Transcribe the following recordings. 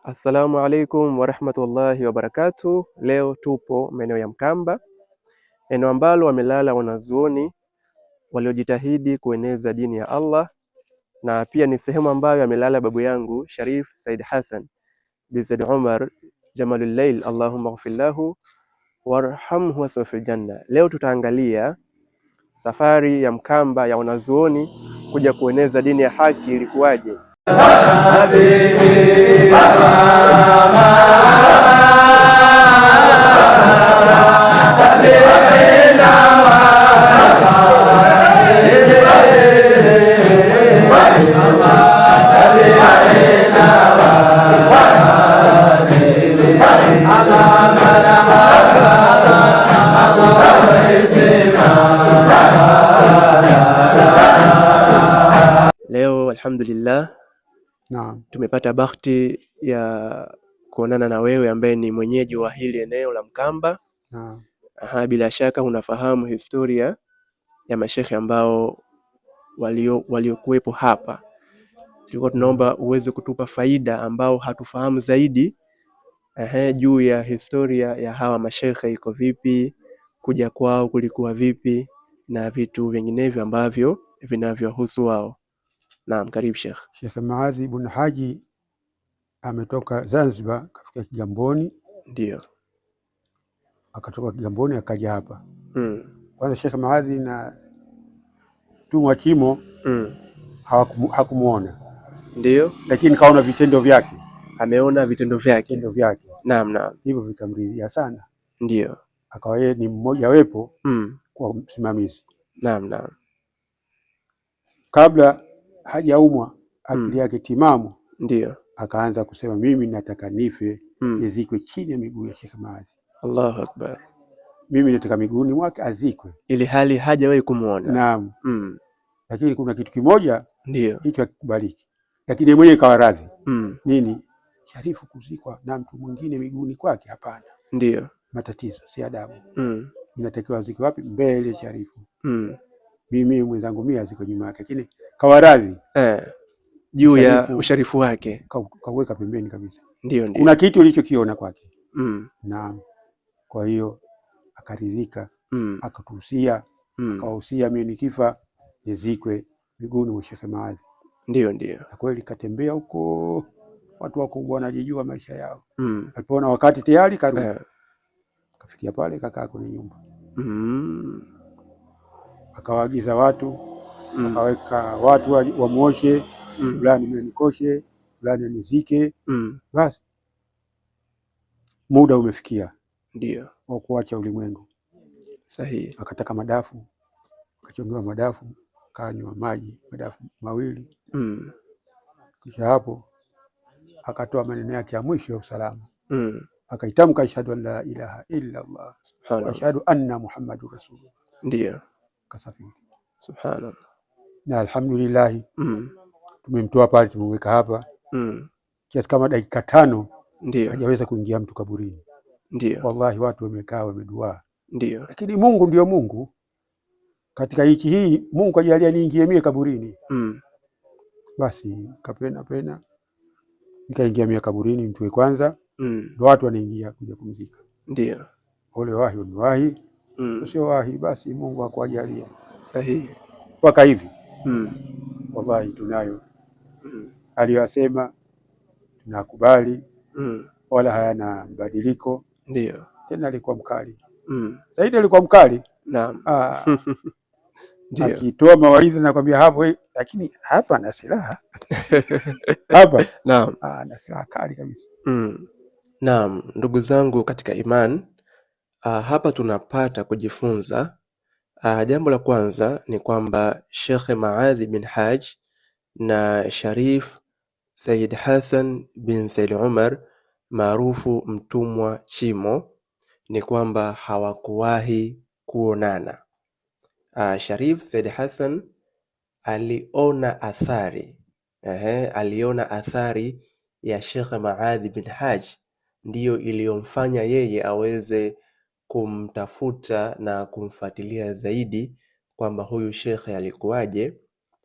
Assalamu alaikum warahmatullahi wabarakatuh. Leo tupo maeneo ya Mkamba, eneo ambalo wamelala wanazuoni waliojitahidi kueneza dini ya Allah, na pia ni sehemu ambayo amelala babu yangu Sharif Said Hassan bin Said Umar Jamalul Lail, Allahumma ighfir lahu warhamhu waswa fil janna. Leo tutaangalia safari ya Mkamba ya wanazuoni kuja kueneza dini ya haki ilikuwaje. Leo alhamdulillah, naam, tumepata bahati ya kuonana na wewe ambaye ni mwenyeji wa hili eneo la Mkamba. Naam. Bila shaka unafahamu historia ya mashekhe ambao waliokuwepo hapa. Tulikuwa tunaomba uweze kutupa faida ambao hatufahamu zaidi juu ya historia ya hawa mashekhe, iko vipi, kuja kwao kulikuwa vipi, na vitu vinginevyo ambavyo vinavyohusu wao. Naam, karibu Sheikh. Sheikh Maadhi ibn Haji ametoka Zanzibar kafika Kigamboni. Ndio. Akatoka Kigamboni akaja hapa. Kwanza Sheikh Maadhi na Tumwa Chimo hakumuona. Ndio. Lakini kaona vitendo vyake. Ameona vitendo vyake. Naam, naam. Hivyo vikamridhia sana. Ndio. Akawa yeye ni mmoja wepo kwa msimamizi. Naam, naam. Kabla hajaumwa akili yake timamu, ndio akaanza kusema mimi nataka nife nizikwe chini ya miguu ya Sheikh Maadhi. Allahu Akbar. Mimi nataka miguuni mwake azikwe, ili hali hajawahi kumuona. Naam. Lakini kuna kitu kimoja ndio hicho hakikubaliki, lakini mwenyewe kawa radhi. Nini? Sharifu kuzikwa na mtu mwingine miguuni kwake? Hapana. Ndio matatizo, si adabu. Inatakiwa azikwe wapi? Mbele Sharifu. Mimi mwenzangu mimi aziko nyuma yake, lakini kawaradhi juu ya usharifu wake, kaweka pembeni kabisa. Ndio. Kuna kitu ulichokiona kwake. Naam. Kwa hiyo akaridhika, akatuhusia, akawahusia mimi nikifa nizikwe miguuni mwa Sheikh Maadhi. Ndio. Na kweli katembea huko, watu wako wanajijua maisha yao. Alipoona wakati tayari karudi. Kafikia pale kakaa kwenye nyumba. Akawaagiza watu, akaweka watu wamuoshe, fulani mnikoshe, fulani nizike. Basi muda umefikia, ndio wa kuacha ulimwengu. Sahihi. Akataka madafu, akachongewa madafu, kanywa maji madafu mawili. Kisha hapo akatoa maneno yake ya mwisho ya usalama. Akaitamka ashhadu an la ilaha illa Allah wa ashhadu anna Muhammadur Rasulullah. Ndio. Kasafiri. Subhanallah. Na alhamdulillah tumemtoa pale, tumeweka hapa kiasi kama dakika 5 ndio hajaweza kuingia mtu kaburini. Ndio. Wallahi watu wamekaa wamedua. Ndio. Lakini Mungu ndio Mungu. Katika nchi hii Mungu ajalia niingie mie kaburini. Basi kapena nikaingia mie kaburini, mtu kwanza ndio watu wanaingia kuja kumzika. Ndio. Ole wahi ni wahi. Sio wahi, basi Mungu akuajalia. Sahihi. Mpaka hivi wallahi tunayo aliyosema tunakubali, wala hayana mbadiliko. Ndio. Tena alikuwa mkali. Zaidi alikuwa mkali. Naam. Ndio. Akitoa mawaidha nakwambia hapo, lakini hapa na silaha. Hapa. Naam. Na silaha kali kabisa. Naam, ndugu zangu katika iman, hapa tunapata kujifunza. Jambo la kwanza ni kwamba Sheikh Maadhi bin Haj na Sharif Said Hassan bin Said Umar maarufu Mtumwa Chimo ni kwamba hawakuwahi kuonana. Sharif Said Hassan aliona athari ya Sheikh Maadhi bin Haj, ndiyo iliyomfanya yeye aweze kumtafuta na kumfuatilia zaidi kwamba huyu shekhe alikuwaje,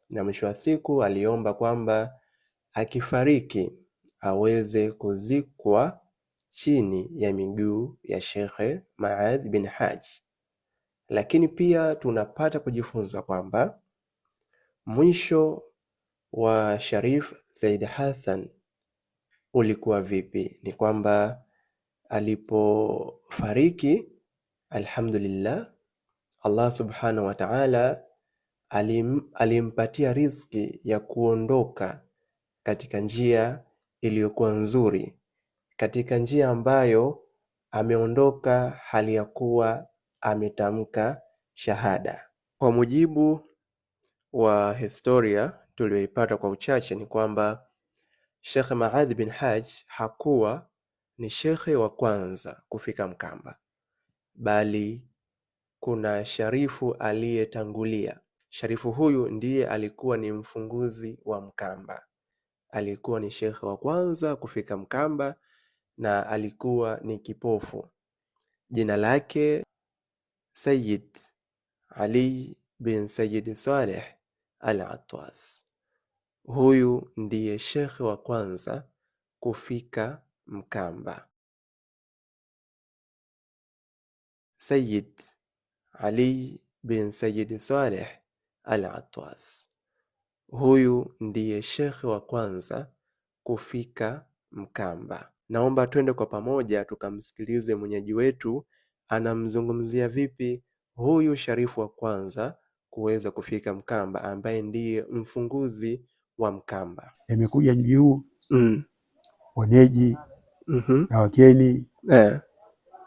na mwisho wa siku aliomba kwamba akifariki aweze kuzikwa chini ya miguu ya Sheikh Maad bin Haji. Lakini pia tunapata kujifunza kwamba mwisho wa Sharif Said Hassan ulikuwa vipi. Ni kwamba alipofariki, alhamdulillah, Allah subhanahu wa ta'ala alimpatia riziki ya kuondoka katika njia iliyokuwa nzuri, katika njia ambayo ameondoka hali ya kuwa ametamka shahada. Kwa mujibu wa historia tuliyoipata kwa uchache, ni kwamba Sheikh Maad bin Haj hakuwa ni shekhe wa kwanza kufika Mkamba, bali kuna sharifu aliyetangulia. Sharifu huyu ndiye alikuwa ni mfunguzi wa Mkamba, alikuwa ni shekhe wa kwanza kufika Mkamba na alikuwa ni kipofu. Jina lake Sayyid Ali bin Sayyid Saleh Al-Atwas. Huyu ndiye shekhe wa kwanza kufika Mkamba. Sayyid Ali bin Sayyid Saleh Al-Atwas, huyu ndiye shekhe wa kwanza kufika Mkamba. Naomba twende kwa pamoja tukamsikilize mwenyeji wetu anamzungumzia vipi huyu sharifu wa kwanza kuweza kufika Mkamba, ambaye ndiye mfunguzi wa Mkamba. Imekuja mji huu wenyeji na wageni,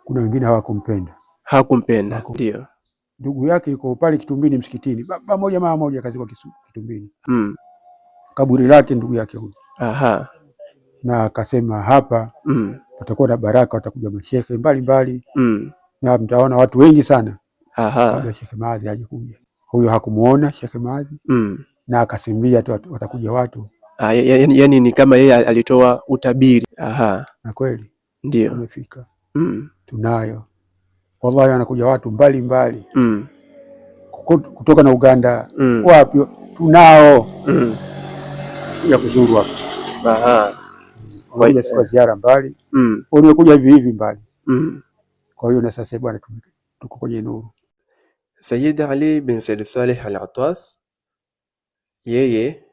kuna wengine hawakumpenda. Ndio ndugu yake yuko pale Kitumbini msikitini, baba moja mama moja kazikwa Kitumbini. Kaburi lake ndugu yake huyu. Na akasema hapa patakuwa na baraka, watakuja mashehe mbalimbali na mtaona watu wengi sana. Kabla Sheikh Maadhi hajakuja, huyo hakumuona Sheikh Maadhi na akasimbia tu watakuja watu. Yani ni kama yeye alitoa utabiri. Na kweli ndio amefika. Tunayo wallahi, wanakuja watu mbalimbali kutoka na Uganda, wapi tunao ya kuzuru hapa. Wanakuja kwa ziara mbali, wanakuja hivi mbali. Kwa hiyo na sasa bwana tuko kwenye nuru. Sayyid Ali bin Said Saleh Al-Atwas yeye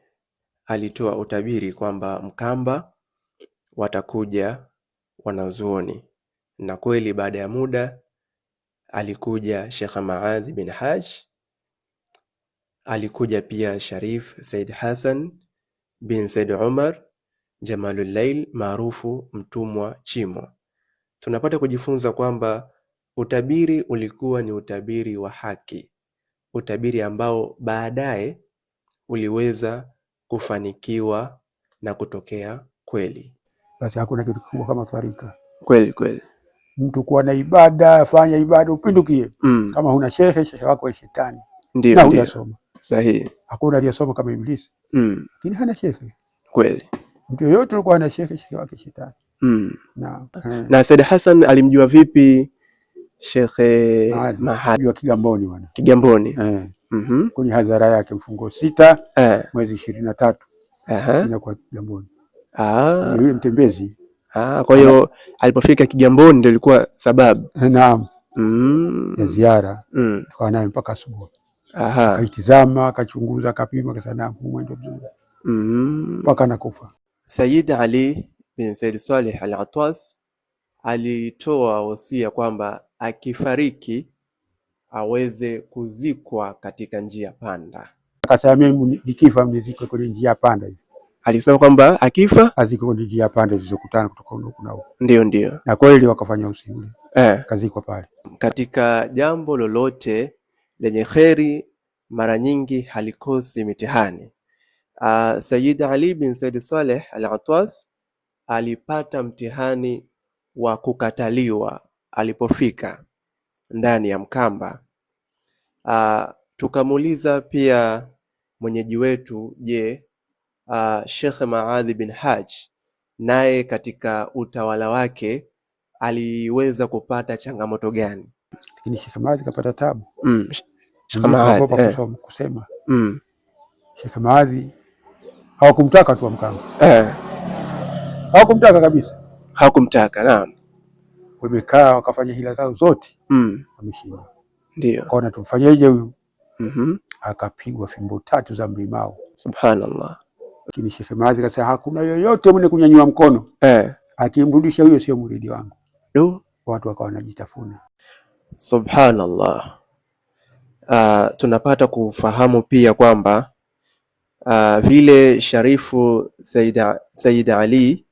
alitoa utabiri kwamba Mkamba watakuja wanazuoni, na kweli baada ya muda alikuja Sheikh Maadhi bin Haj, alikuja pia Sharif Said Hassan bin Said Umar Jamalul Lail maarufu Mtumwa Chimo. Tunapata kujifunza kwamba utabiri ulikuwa ni utabiri wa haki, utabiri ambao baadaye uliweza kufanikiwa na kutokea kweli. Basi hakuna kitu kikubwa kama tarika. Kweli. Mtu kuwa na ibada, fanya ibada upindukie. Kama huna shehe wako wa shetani. Ndio hujasoma. Sahihi. Hakuna aliyesoma kama Iblisi. Lakini hana shehe. Kweli. Mtu yoyote alikuwa ana shehe wake shetani. Na Said Hassan alimjua vipi Sheikh Maad? Kigamboni bwana. Kigamboni. Kwenye hadhara yake mfungo 6 mwezi 23. Inakuwa Kigamboni. Yule mtembezi. Kwa hiyo alipofika Kigamboni ndio ilikuwa sababu. Naam. Ya ziara. Tukawa naye mpaka asubuhi. Akaitizama, akachunguza, akapima, akasema mwendo mzuri. Mpaka nakufa. Sayyid Ali bin Said Saleh Al-Atwas alitoa wasia kwamba akifariki aweze kuzikwa katika njia panda. Akasema mimi nikifa mnizikwe kwenye njia panda hivi. Alisema kwamba akifa azikwe kwenye njia panda zilizokutana kutoka huko na huko. Ndio. Na kweli wakafanya usiku. Kazikwa pale. Katika jambo lolote lenye kheri mara nyingi halikosi mitihani. Sayyid Ali bin Said Saleh Al-Atwas alipata mtihani wa kukataliwa alipofika ndani ya Mkamba. Tukamuuliza pia mwenyeji wetu, je, Sheikh Maadhi bin Haj naye katika utawala wake aliweza kupata changamoto gani? Lakini Sheikh Maadhi kapata tabu. Sheikh Maadhi kusema. Sheikh Maadhi hawakumtaka tu Mkamba. Hawakumtaka kabisa. Hawakumtaka, naam. Wamekaa wakafanya hila zao zote, wameshindwa. Ndio. Kaona tumfanyeje huyu? Akapigwa fimbo 3 za mlimao. Subhanallah. Lakini Sheikh Maadhi akasema hakuna yoyote mwenye kunyanyua mkono akimrudisha huyo sio muridi wangu. Watu wakawa wanajitafuna. Subhanallah. Tunapata kufahamu pia kwamba vile Sharifu Said Ali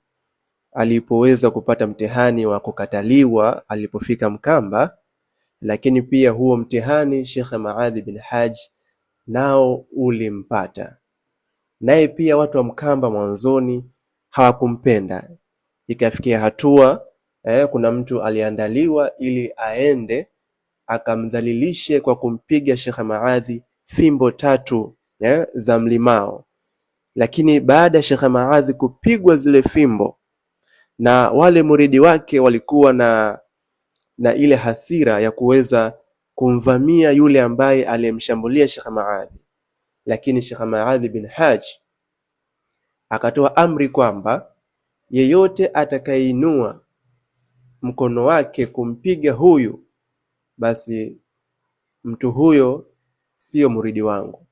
alipoweza kupata mtihani wa kukataliwa alipofika Mkamba, lakini pia huo mtihani Sheikh Maadhi bin Haj nao ulimpata. Naye pia watu wa Mkamba mwanzoni hawakumpenda. Ikafikia hatua kuna mtu aliandaliwa ili aende akamdhalilishe kwa kumpiga Sheikh Maadhi fimbo 3 za mlimao. Lakini baada ya Sheikh Maadhi kupigwa zile fimbo, na wale muridi wake walikuwa na ile hasira ya kuweza kumvamia yule ambaye aliyemshambulia Sheikh Maadhi, lakini Sheikh Maadhi bin Haj akatoa amri kwamba yeyote atakayeinua mkono wake kumpiga huyu, basi mtu huyo sio muridi wangu.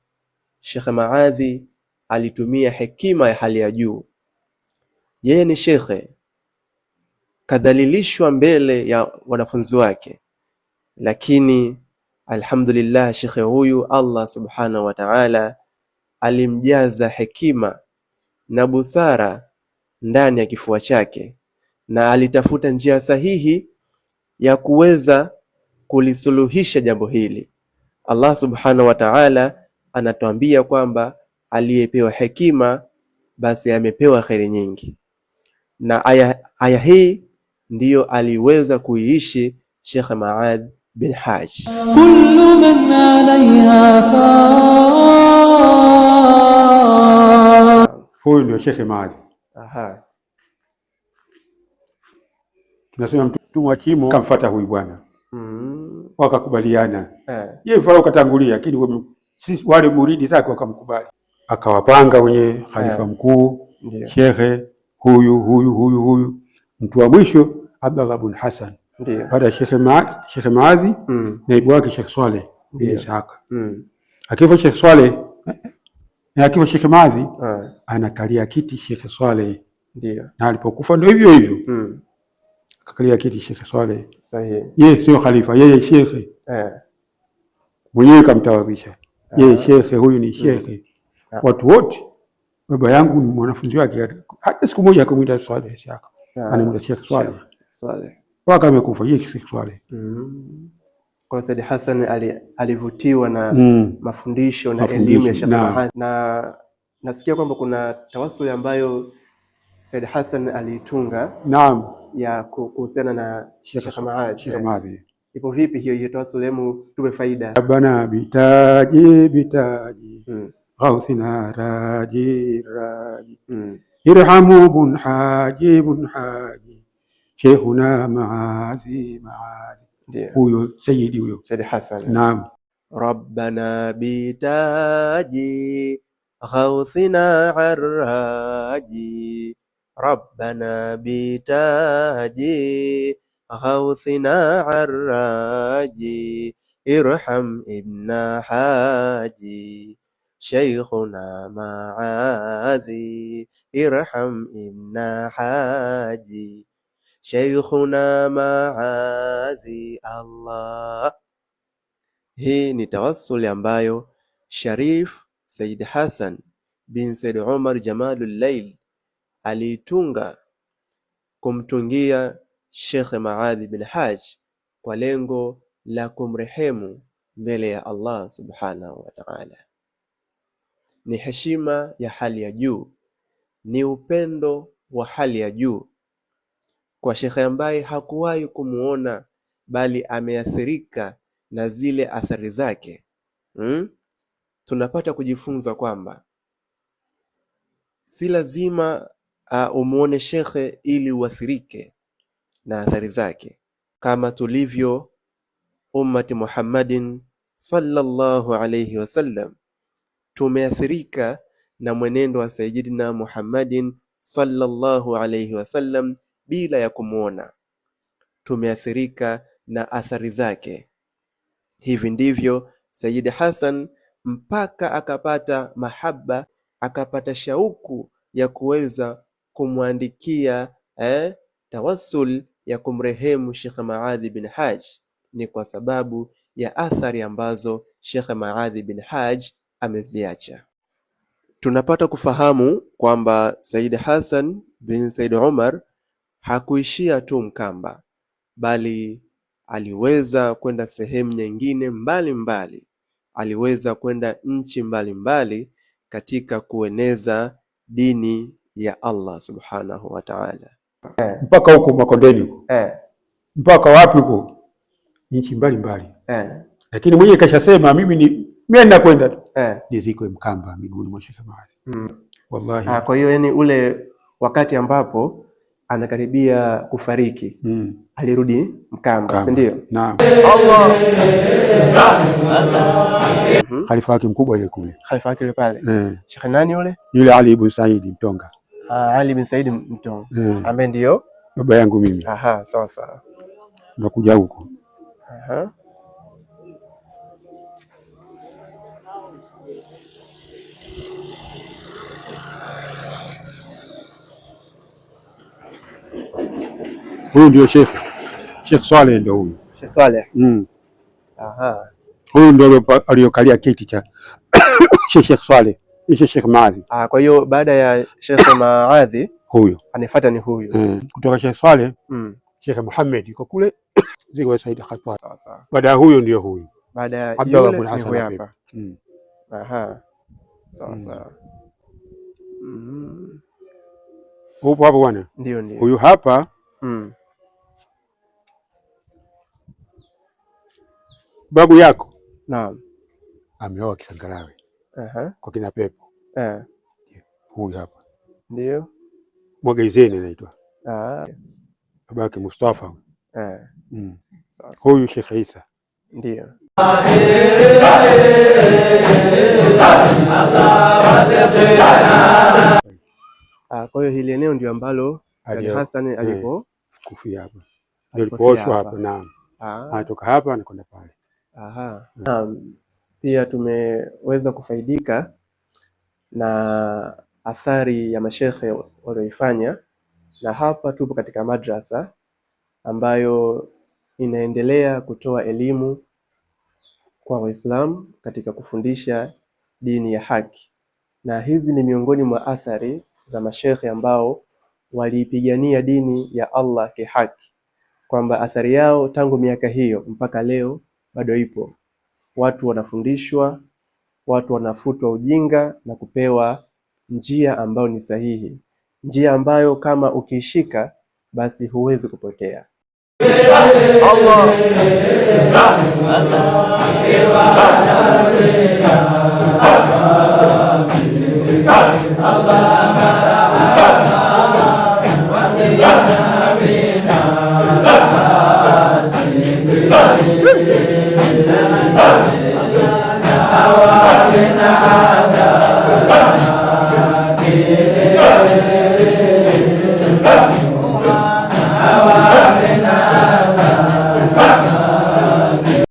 Sheikh Maadhi alitumia hekima ya hali ya juu. Yeye ni shekhe, kadhalilishwa mbele ya wanafunzi wake, lakini alhamdulillah shekhe huyu Allah subhanahu wa ta'ala alimjaza hekima na busara ndani ya kifua chake, na alitafuta njia sahihi ya kuweza kulisuluhisha jambo hili. Allah subhanahu wa ta'ala anatuambia kwamba aliyepewa hekima basi amepewa kheri nyingi, na aya hii ndiyo aliweza kuiishi Sheikh Maadhi bin Haj. Kullu man alayha fan. Huyu ndio Sheikh Maadhi. Tunasema mtu wa Chimo kamfuata huyu bwana. Wakakubaliana. Yeye Farao katangulia, lakini wale muridi zake wakamkubali. Akawapanga wenye khalifa mkuu, shekhe huyu. Mtu wa mwisho Abdallah bin Hassan. Baada ya Sheikh Maadhi, naibu wake Sheikh Swaleh bin Ishaq. Akifa Sheikh Swaleh na akifa Sheikh Maadhi, anakalia kiti Sheikh Swaleh. Ndio. Na alipokufa ndio hivyo. Akakalia kiti Sheikh Swaleh. Sahihi. Yeye sio khalifa, yeye shekhe. Mwenyewe kamtawadhisha. Yeye shekhe, huyu ni shekhe. Watu wote, baba yangu ni mwanafunzi wake, hata siku moja akamwita Swaleh Ishaq. Anamwita Sheikh Swaleh. Waka amekufa yeye Sheikh Swaleh. Kwa Said Hassan alivutiwa na mafundisho na elimu ya Sheikh Maadhi. Na nasikia kwamba kuna tawassul ambayo Said Hassan alitunga. Naam. Ya kuhusiana na Sheikh Maadhi. Ipo vipi hiyo tawassul? Hemu tupe faida. Rabbana bitaji Ghawthina raji irhamu bun haji Sheikhuna Maadhi. Huyo Sayyidi huyo Said Hassan. Naam. Rabbana bitaji Ghawthina raji Rabbana bitaji Ghawthina raji irham ibna haji Sheikhuna Maadhi irham ibna haji Sheikhuna Maadhi. Allah. Hii ni tawassuli ambayo Sharif Said Hassan bin Said Umar Jamalul Layl aliitunga kumtungia Sheikh Maadhi bin Haj kwa lengo la kumrehemu mbele ya Allah subhanahu wa ta'ala. Ni heshima ya hali ya juu, ni upendo wa hali ya juu kwa Sheikh ambaye hakuwahi kumuona bali ameathirika na zile athari zake. Tunapata kujifunza kwamba si lazima umuone shekhe ili uathirike na athari zake, kama tulivyo ummati Muhammadin sallallahu alayhi wasallam tumeathirika na mwenendo wa Sayyidina Muhammadin sallallahu alayhi wasallam bila ya kumwona. Tumeathirika na athari zake. Hivi ndivyo Sayyid Hassan mpaka akapata mahaba, akapata shauku ya kuweza kumwandikia tawassul ya kumrehemu Sheikh Maadhi bin Haj. Ni kwa sababu ya athari ambazo Sheikh Maadhi bin Haj ameziacha. Tunapata kufahamu kwamba Sayyid Hassan bin Said Umar hakuishia tu Mkamba, bali aliweza kwenda sehemu nyingine mbalimbali. Aliweza kwenda nchi mbalimbali katika kueneza dini ya Allah subhanahu wa ta'ala. Mpaka huko Makondeni huko. Mpaka wapi huko? Nchi mbalimbali. Lakini mwenyewe kashasema mimi ninakwenda tu. Nizikwe Mkamba miguuni mwa Sheikh Maadhi. Wallahi. Kwa hiyo yani ule wakati ambapo anakaribia kufariki alirudi Mkamba, si ndio? Naam. Khalifa wake mkubwa ile kule. Khalifa wake ile pale. Sheikh nani yule? Yule Ali ibn Said Mtonga. Ali ibn Said Mtonga. Ambaye ndio baba yangu mimi. Sawa sawa. Nakuja huko. Huyu ndio Sheikh Swaleh, ndio huyu Sheikh Swaleh. Huyu ndio aliyokalia kiti cha Sheikh Swaleh, Sheikh Maadhi. Kwa hiyo baada ya Sheikh Maadhi huyu anifuata ni huyu. Kutoka Sheikh Swaleh Sheikh Muhammad yuko kule ziko Said Khatwat. Sawa sawa. Baada ya huyu ndio huyu. Baada ya Abdullah ibn Hasan hapa. Sawa sawa. Upo hapo bwana? Ndio. Huyu hapa babu yako. Naam. Ameoa Kisangalawe. Kwa kina Pepo. Huyu hapa. Ndio. Mwagezeni anaitwa. Baba yake Mustafa. Sawa. Huyu Sheikh Isa. Ndio. Kwa hiyo hili eneo ndio ambalo Said Hassan alipo kufia hapa. Alipooshwa hapa na anatoka hapa anakwenda pale. Pia tumeweza kufaidika na athari ya mashekhe walioifanya, na hapa tupo katika madrasa ambayo inaendelea kutoa elimu kwa Waislamu katika kufundisha dini ya haki, na hizi ni miongoni mwa athari za mashekhe ambao waliipigania dini ya Allah kihaki, kwamba athari yao tangu miaka hiyo mpaka leo bado ipo. Watu wanafundishwa, watu wanafutwa ujinga na kupewa njia ambayo ni sahihi, njia ambayo kama ukiishika basi huwezi kupotea. Allah